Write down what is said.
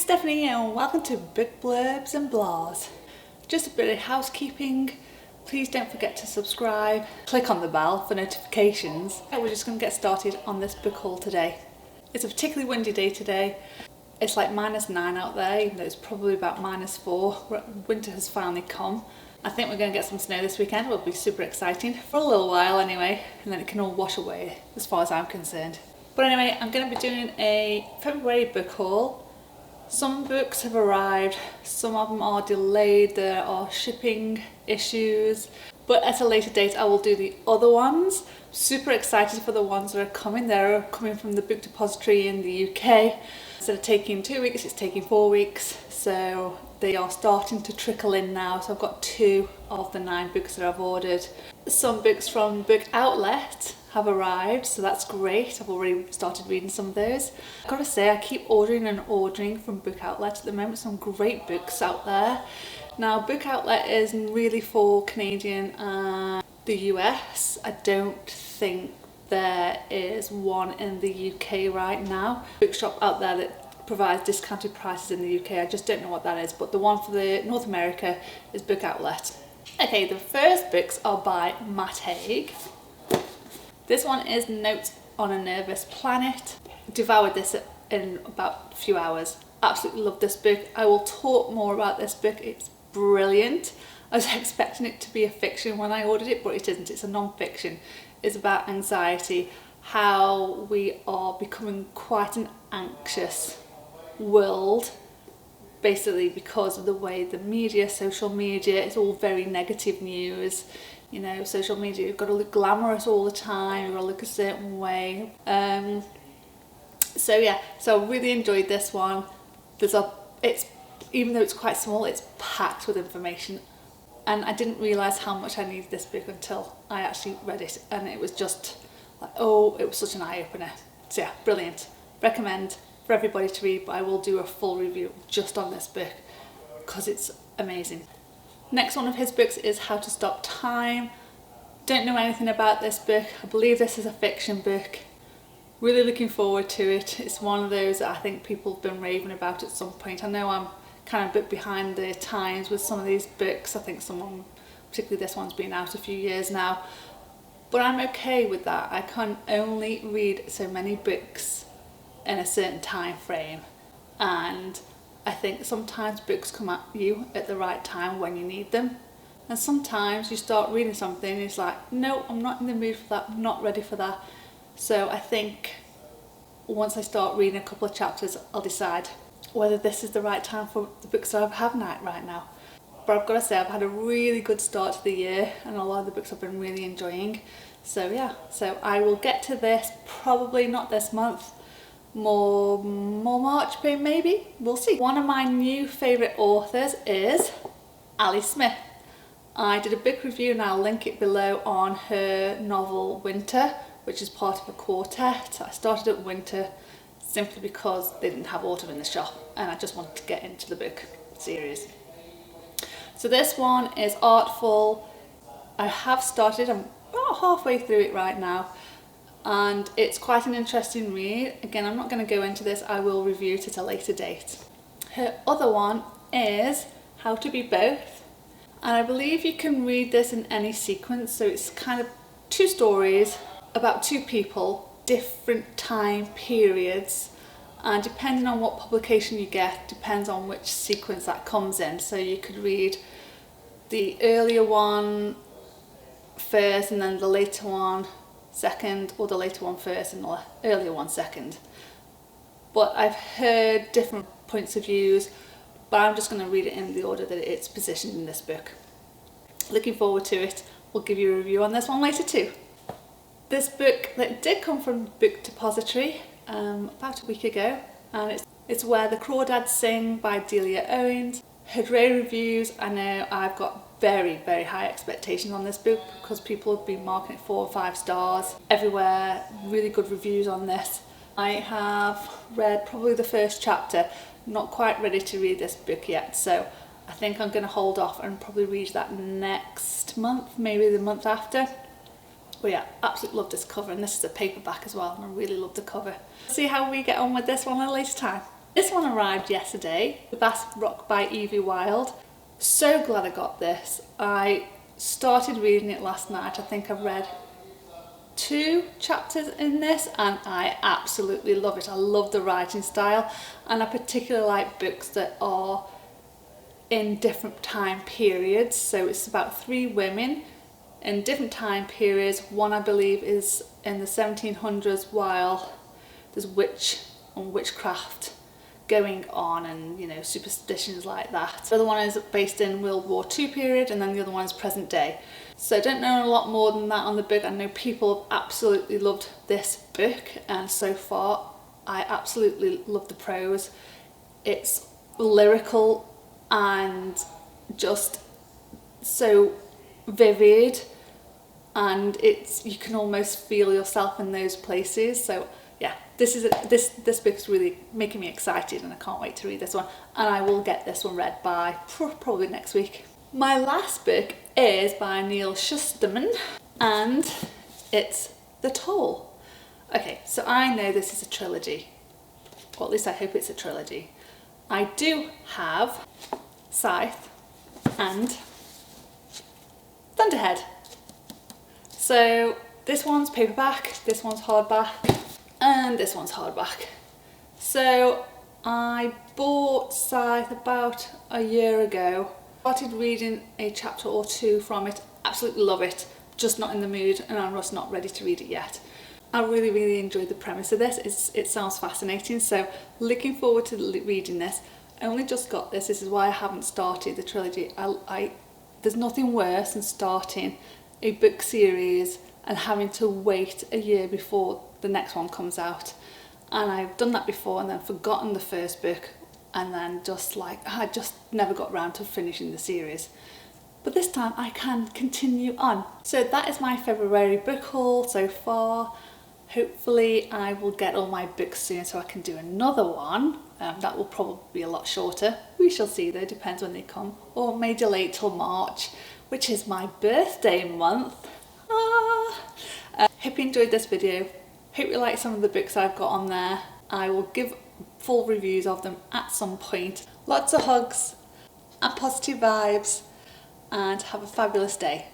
it's Stephanie and welcome to Book Blurbs and Blahs. Just a bit of housekeeping. Please don't forget to subscribe. Click on the bell for notifications. We're just going to get started on this book haul today. It's a particularly windy day today. It's like -9 out there, even though it's probably about -4. Winter has finally come. I think we're going to get some snow this weekend. It will be super exciting for a little while anyway, and then it can all wash away as far as I'm concerned. But anyway, I'm going to be doing a February book haul. Some books have arrived, some of them are delayed, there are shipping issues, but at a later date I will do the other ones. Super excited for the ones that are coming. They're coming from the Book Depository in the UK. Instead of taking 2 weeks, it's taking 4 weeks, so they are starting to trickle in now. So I've got 2 of the 9 books that I've ordered. Some books from Bookoutlet have arrived, so that's great. I've already started reading some of those. I've got to say, I keep ordering and ordering from Bookoutlet at the moment. Some great books out there. Now, Bookoutlet is really for Canadian and the US. I don't think there is one in the UK right now. Bookshop out there that provides discounted prices in the UK. I just don't know what that is, but the one for the North America is Bookoutlet. Okay, the first books are by Haig. This one is Notes on a Nervous Planet. Devoured this in about a few hours. Absolutely love this book. I will talk more about this book. It's brilliant. I was expecting it to be a fiction when I ordered it, but it isn't. It's a non-fiction. It's about anxiety, how we are becoming quite an anxious world, basically because of the way the media, social media, it's all very negative news. You know, social media, you've got to look glamorous all the time, you've got to look a certain way. So yeah, so I really enjoyed this one. Even though it's quite small, it's packed with information. And I didn't realise how much I needed this book until I actually read it. And it was just like, oh, it was such an eye-opener. So yeah, brilliant. Recommend for everybody to read, but I will do a full review just on this book because it's amazing. Next one of his books is How to Stop Time. Don't know anything about this book. I believe this is a fiction book. Really looking forward to it. It's one of those that I think people have been raving about at some point. I know I'm kind of a bit behind the times with some of these books. I think particularly this one's been out a few years now. But I'm okay with that. I can only read so many books in a certain time frame. And I think sometimes books come at you at the right time when you need them. And sometimes you start reading something and it's like, no, I'm not in the mood for that, I'm not ready for that. So I think once I start reading a couple of chapters, I'll decide whether this is the right time for the books that I have right now. But I've got to say, I've had a really good start to the year and a lot of the books I've been really enjoying. So yeah, so I will get to this probably not this month, more March maybe, we'll see. One of my new favourite authors is Ali Smith. I did a book review and I'll link it below on her novel Winter, which is part of a quartet. I started at Winter simply because they didn't have autumn in the shop and I just wanted to get into the book series. So this one is Artful. I have started, I'm about halfway through it right now, and it's quite an interesting read. Again, I'm not going to go into this, I will review it at a later date. Her other one is How to Be Both, and I believe you can read this in any sequence. So it's kind of 2 stories about 2 people, different time periods, and depending on what publication you get depends on which sequence that comes in. So you could read the earlier one first and then the later one second, or the later one first and the earlier one second. But I've heard different points of views, but I'm just going to read it in the order that it's positioned in this book. Looking forward to it. We'll give you a review on this one later too. This book that did come from Book Depository about a week ago, and it's Where the Crawdads Sing by Delia Owens. Heard rave reviews. I know I've got very, very high expectations on this book because people have been marking it 4 or 5 stars everywhere. Really good reviews on this. I have read probably the first chapter, not quite ready to read this book yet, so I think I'm going to hold off and probably read that next month, maybe the month after. But yeah, absolutely love this cover, and this is a paperback as well, and I really love the cover. See how we get on with this one at a later time. This one arrived yesterday, That's Rock by Evie Wyld. So glad I got this. I started reading it last night. I think I've read 2 chapters in this and I absolutely love it. I love the writing style, and I particularly like books that are in different time periods. So it's about 3 women in different time periods. One, I believe, is in the 1700s while there's witchcraft going on and, you know, superstitions like that. The other one is based in World War II period, and then the other one is present day. So I don't know a lot more than that on the book. I know people have absolutely loved this book, and so far I absolutely love the prose. It's lyrical and just so vivid, and you can almost feel yourself in those places. So yeah, this book's really making me excited, and I can't wait to read this one, and I will get this one read by probably next week. My last book is by Neal Shusterman, and it's The Toll. Okay, so I know this is a trilogy, or at least I hope it's a trilogy. I do have Scythe and Thunderhead. So this one's paperback, this one's hardback, and this one's hardback. So I bought Scythe about a year ago. Started reading a chapter or 2 from it. Absolutely love it, just not in the mood, and I'm just not ready to read it yet. I really enjoyed the premise of this. It sounds fascinating, so looking forward to reading this. I only just got this. This is why I haven't started the trilogy. There's nothing worse than starting a book series and having to wait a year before the next one comes out. And I've done that before and then forgotten the first book, and then I just never got around to finishing the series. But this time I can continue on. So that is my February book haul so far. Hopefully I will get all my books soon so I can do another one. That will probably be a lot shorter. We shall see though, depends when they come. Or may delay till March, which is my birthday month. Hope you enjoyed this video. Hope you like some of the books I've got on there. I will give full reviews of them at some point. Lots of hugs and positive vibes, and have a fabulous day.